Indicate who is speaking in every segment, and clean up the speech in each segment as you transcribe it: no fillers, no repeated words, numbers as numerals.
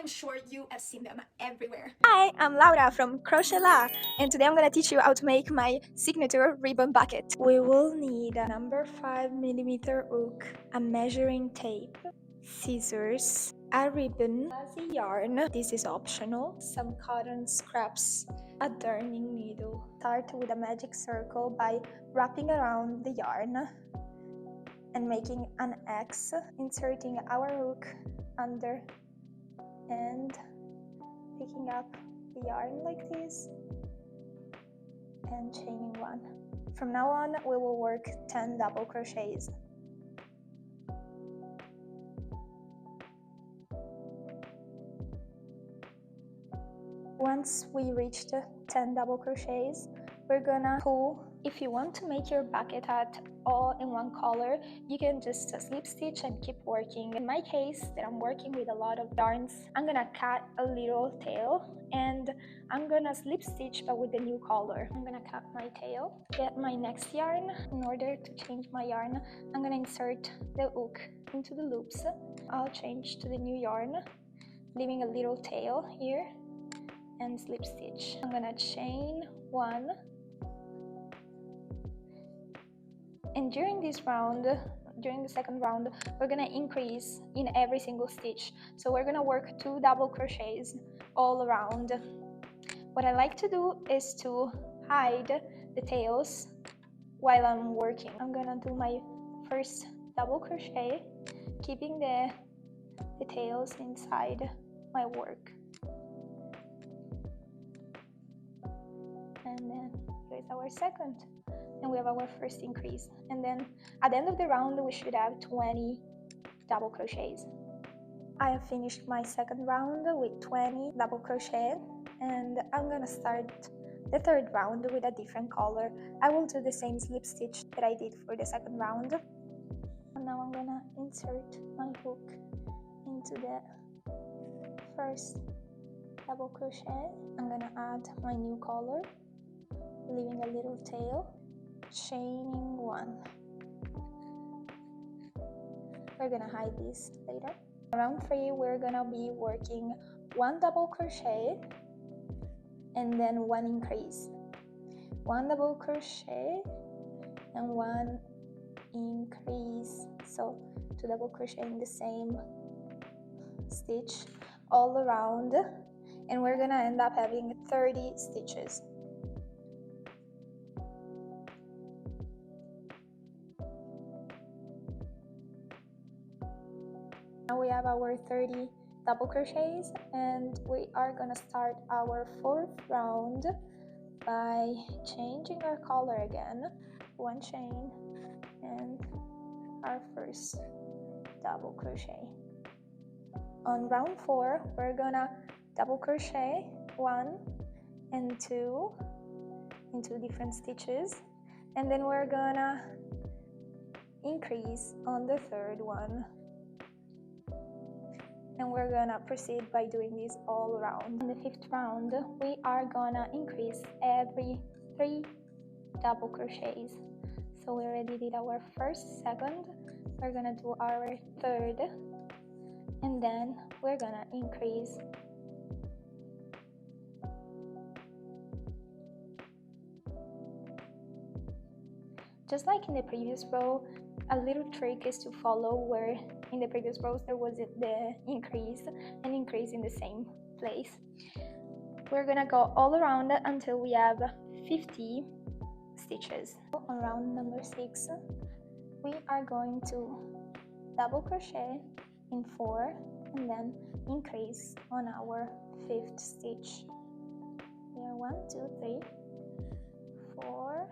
Speaker 1: I'm sure you have seen them everywhere.
Speaker 2: Hi, I'm Laura from Cro-chez-la, and today I'm gonna teach you how to make my signature ribbon bucket. We will need a number 5mm hook, a measuring tape, scissors, a ribbon, fuzzy yarn, this is optional, some cotton scraps, a darning needle. Start with a magic circle by wrapping around the yarn and making an X, inserting our hook under and picking up the yarn like this and chaining one. From now on, we will work 10 double crochets. Once we reach the 10 double crochets, we're gonna pull. If you want to make your bucket hat all in one color, you can just slip stitch and keep working. In my case, that I'm working with a lot of yarns, I'm gonna cut a little tail and I'm gonna slip stitch but with the new color. I'm gonna cut my tail, get my next yarn. In order to change my yarn, I'm gonna insert the hook into the loops. I'll change to the new yarn, leaving a little tail here and slip stitch. I'm gonna chain one, and during this round, during the second round, we're gonna increase in every single stitch. So we're gonna work 2 double crochets all around. What I like to do is to hide the tails while I'm working. I'm gonna do my first double crochet, keeping the tails inside my work. And then here's our second, and we have our first increase, and then at the end of the round we should have 20 double crochets. I have finished my second round with 20 double crochet, and I'm gonna start the third round with a different color. I will do the same slip stitch that I did for the second round, and now I'm gonna insert my hook into the first double crochet. I'm gonna add my new color, leaving a little tail, chaining one. We're gonna hide this later. Round 3, we're gonna be working 1 double crochet and then 1 increase. 1 double crochet and 1 increase. So 2 double crochet in the same stitch all around, and we're gonna end up having 30 stitches. Now we have our 30 double crochets, and we are gonna start our 4th round by changing our color again, 1 chain and our first double crochet. On round 4, we're gonna double crochet 1 and 2 in 2 different stitches, and then we're gonna increase on the 3rd one. And we're gonna proceed by doing this all around. In the 5th round, we are gonna increase every 3 double crochets. So we already did our first, second, we're gonna do our 3rd, and then we're gonna increase. Just like in the previous row, a little trick is to follow where in the previous rows there was the increase and increase in the same place. We're gonna go all around until we have 50 stitches. On round number 6, we are going to double crochet in 4 and then increase on our 5th stitch. Here, 1, 2, 3, 4,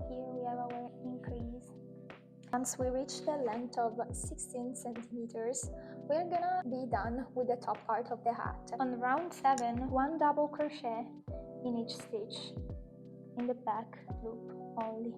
Speaker 2: here we have our increase. Once we reach the length of 16 centimeters, we're gonna be done with the top part of the hat. On round 7, 1 double crochet in each stitch, in the back loop only.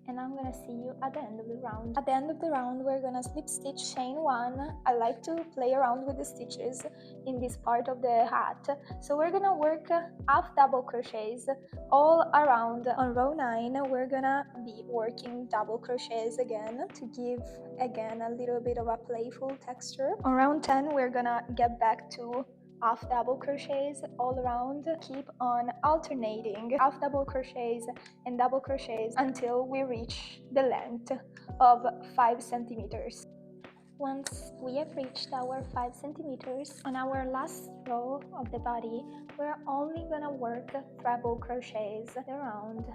Speaker 2: and I'm gonna see you at the end of the round. At the end of the round, we're gonna slip stitch chain 1. I like to play around with the stitches in this part of the hat, so we're gonna work half double crochets all around. On row 9, we're gonna be working double crochets again to give again a little bit of a playful texture. On round 10, we're gonna get back to half double crochets all around. Keep on alternating half double crochets and double crochets until we reach the length of 5 centimeters. Once we have reached our 5 centimeters, on our last row of the body, we're only gonna work treble crochets around.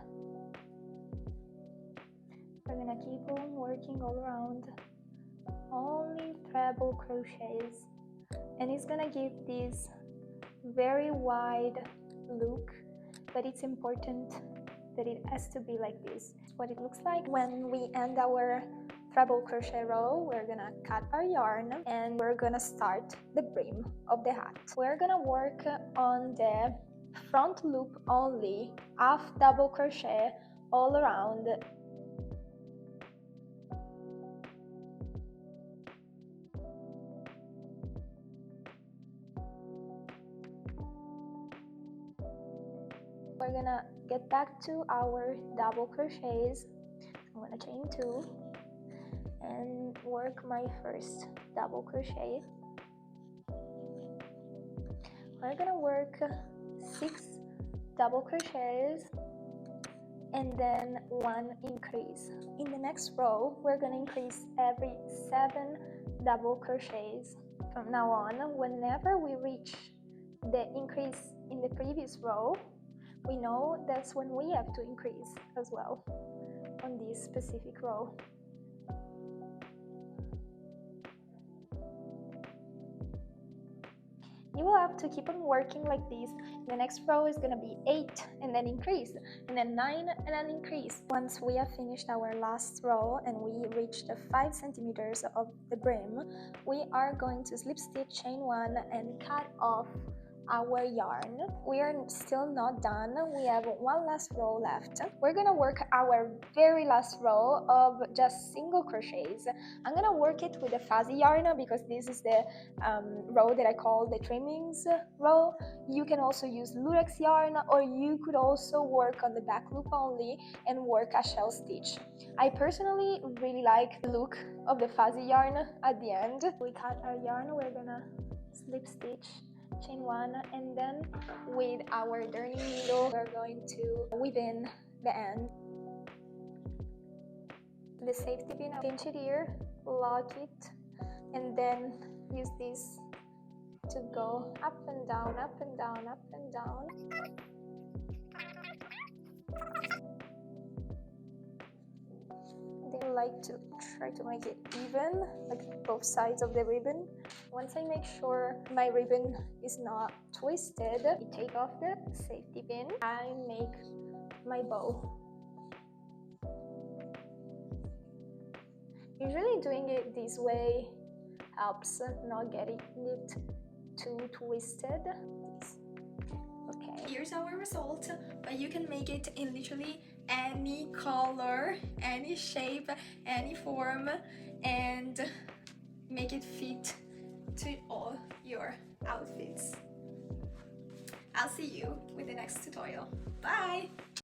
Speaker 2: We're gonna keep on working all around, only treble crochets, and it's gonna give this very wide look, but it's important that it has to be like this. What it looks like when we end our treble crochet row, we're gonna cut our yarn and we're gonna start the brim of the hat. We're gonna work on the front loop only, half double crochet all around. We're gonna get back to our double crochets. I'm gonna chain 2 and work my first double crochet. We're gonna work 6 double crochets and then 1 increase. In the next row, we're gonna increase every 7 double crochets. From now on, whenever we reach the increase in the previous row, we know that's when we have to increase as well on this specific row. You will have to keep on working like this. The next row is going to be 8 and then increase, and then 9 and then increase. Once we have finished our last row and we reach the 5 centimeters of the brim, we are going to slip stitch chain 1 and cut off our yarn. We are still not done. We have one last row left. We're gonna work our very last row of just single crochets. I'm gonna work it with a fuzzy yarn because this is the row that I call the trimmings row. You can also use lurex yarn, or you could also work on the back loop only and work a shell stitch. I personally really like the look of the fuzzy yarn at the end. We cut our yarn, we're gonna slip stitch chain 1, and then with our darning needle we're going to weave in the end. The safety pin, pinch it here, lock it, and then use this to go up and down, up and down, up and down. They like to try to make it even, like both sides of the ribbon. Once I make sure my ribbon is not twisted, I take off the safety pin and make my bow. Usually doing it this way helps not getting it too twisted. Okay.
Speaker 1: Here's our result, but you can make it in literally any color, any shape, any form, and make it fit to all your outfits. I'll see you with the next tutorial. Bye!